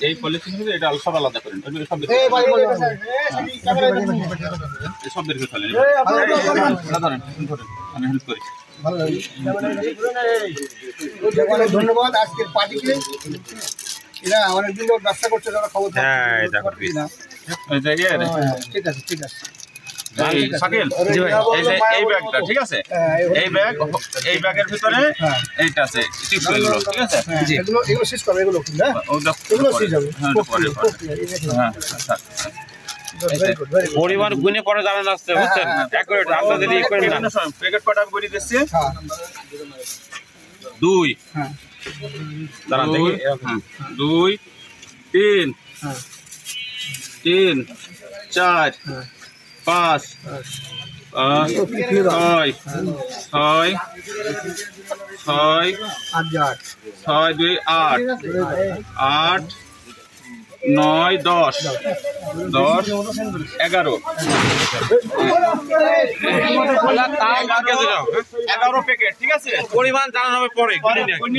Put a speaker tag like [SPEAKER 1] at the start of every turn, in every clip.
[SPEAKER 1] এই পলিথিন হচ্ছে এটা সব আলাদা করেন সব বের করে ফেলেন আমি হেল্প করি
[SPEAKER 2] ধন্যবাদ আজকের পার্টিকে এরা অনেকদিন ধরে ব্যবসা করছে যারা খবর ঠিক আছে ঠিক আছে
[SPEAKER 1] শাকিল এই ব্যাগটা ঠিক আছে এই ব্যাগের ভিতরে এইটা আছে টিস্যুগুলো ঠিক আছে
[SPEAKER 2] এগুলো শেষ করবে এগুলো এগুলো শেষ হবে
[SPEAKER 3] পরিমাণ গুণে পরে জানান আসছে বুঝছেন অ্যাকুরেট আপনাদের ই করেন না
[SPEAKER 1] প্যাকেট কটা করে দিচ্ছি 2 দাঁড়ান দেখি 2 3 3 4 5 6 2 8 8 9 10 11 প্যাকেট ঠিক আছে
[SPEAKER 3] পরিমাণ জানানো হবে পরে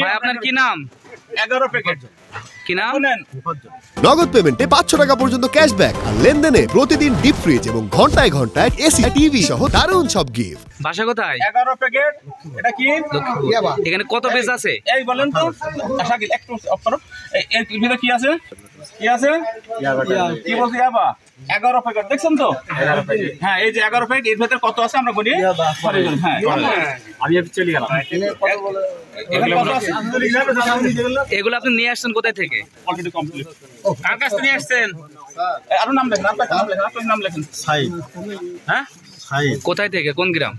[SPEAKER 3] ভাই আপনার কি নাম
[SPEAKER 1] 11 প্যাকেট
[SPEAKER 3] কি নাম
[SPEAKER 4] নগদ পেমেন্টে 500 টাকা পর্যন্ত ক্যাশব্যাক আর লেনদেনে প্রতিদিন ডিপ ফ্রিজ এবং ঘন্টায় ঘন্টায় এসি টিভি সহ দারুণ সব গিফট।
[SPEAKER 3] বাসা কোথায়?
[SPEAKER 1] 11 প্যাকেট। এটা কি
[SPEAKER 3] এখানে কত পিস আছে
[SPEAKER 1] এই বলেন তো শাকিল একটু অফ করো এর ভিতরে কি আছে কি বলছি ইয়াবা 11 প্যাকেট দেখছেন তো 11 প্যাকেট হ্যাঁ এই যে 11 প্যাকেট এর ভিতরে কত আছে আমরা বলি হ্যাঁ আমি চলে গেলাম
[SPEAKER 3] এগুলো আপনি নিয়ে আসছেন কোথায় থেকে
[SPEAKER 1] অলরেডি কমপ্লিট
[SPEAKER 3] কার কাছ থেকে নিয়ে আসছেন
[SPEAKER 1] আরো নাম লেখেন আপনার নাম লেখেন
[SPEAKER 3] সাইদ হ্যাঁ সাইদ কোথায় থেকে কোন গ্রাম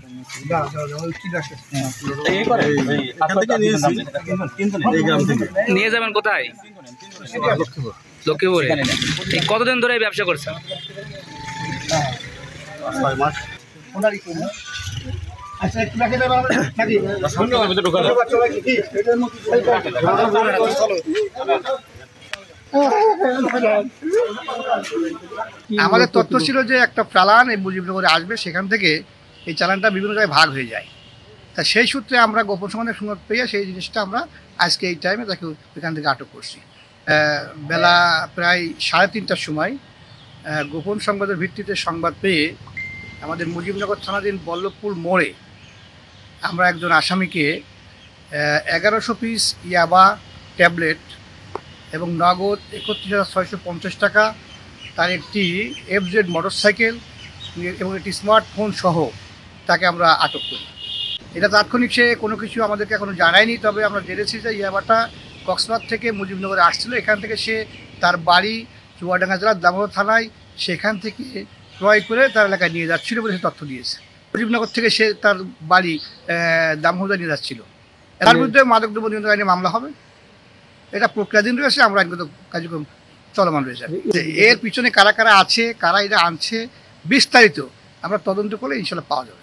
[SPEAKER 3] নিয়ে যাবেন কোথায় লক্ষ্মীপুরে কতদিন ধরে ব্যবসা করছেন
[SPEAKER 2] 6 মাস আচ্ছা একটু রাখে দেব নাকি আমাদের তথ্য ছিল যে একটা চালান এই মুজিবনগরে আসবে সেখান থেকে এই চালানটা বিভিন্ন জায়গায় ভাগ হয়ে যায় তা সেই সূত্রে আমরা গোপন সংবাদের সংবাদ পেয়ে সেই জিনিসটা আমরা আজকে এই টাইমে তাকে এখান থেকে আটক করছি বেলা প্রায় 3:30টার সময় গোপন সংবাদের ভিত্তিতে সংবাদ পেয়ে আমাদের মুজিবনগর থানাধীন বল্লভপুর মোড়ে আমরা একজন আসামিকে 1100 পিস ইয়াবা ট্যাবলেট এবং নগদ 31,650 টাকা তার একটি FZ মোটরসাইকেল এবং একটি স্মার্টফোন সহ তাকে আমরা আটক করি এটা তাৎক্ষণিক সে কোনো কিছু আমাদেরকে এখনও জানায়নি তবে আমরা জেনেছি যে ইয়াবাটা কক্সবাজার থেকে মুজিবনগরে আসছিল এখান থেকে সে তার বাড়ি চুয়াডাঙ্গা জেলার দামোদর থানায় সেখান থেকে ক্রয় করে তার এলাকায় নিয়ে যাচ্ছিল বলে সে তথ্য দিয়েছে মুজিবনগর থেকে সে তার বাড়ি দামোদর নিয়ে যাচ্ছিল তার বিরুদ্ধে মাদকদ্রব্য নিয়ন্ত্রণ আইনে মামলা হবে এটা প্রক্রিয়াধীন রয়েছে আমরা আইনগত কার্যক্রম চলমান রয়েছে এর পিছনে কারা কারা আছে কারা এটা আনছে বিস্তারিত আমরা তদন্ত করলে ইনশাল্লাহ পাওয়া যাবে।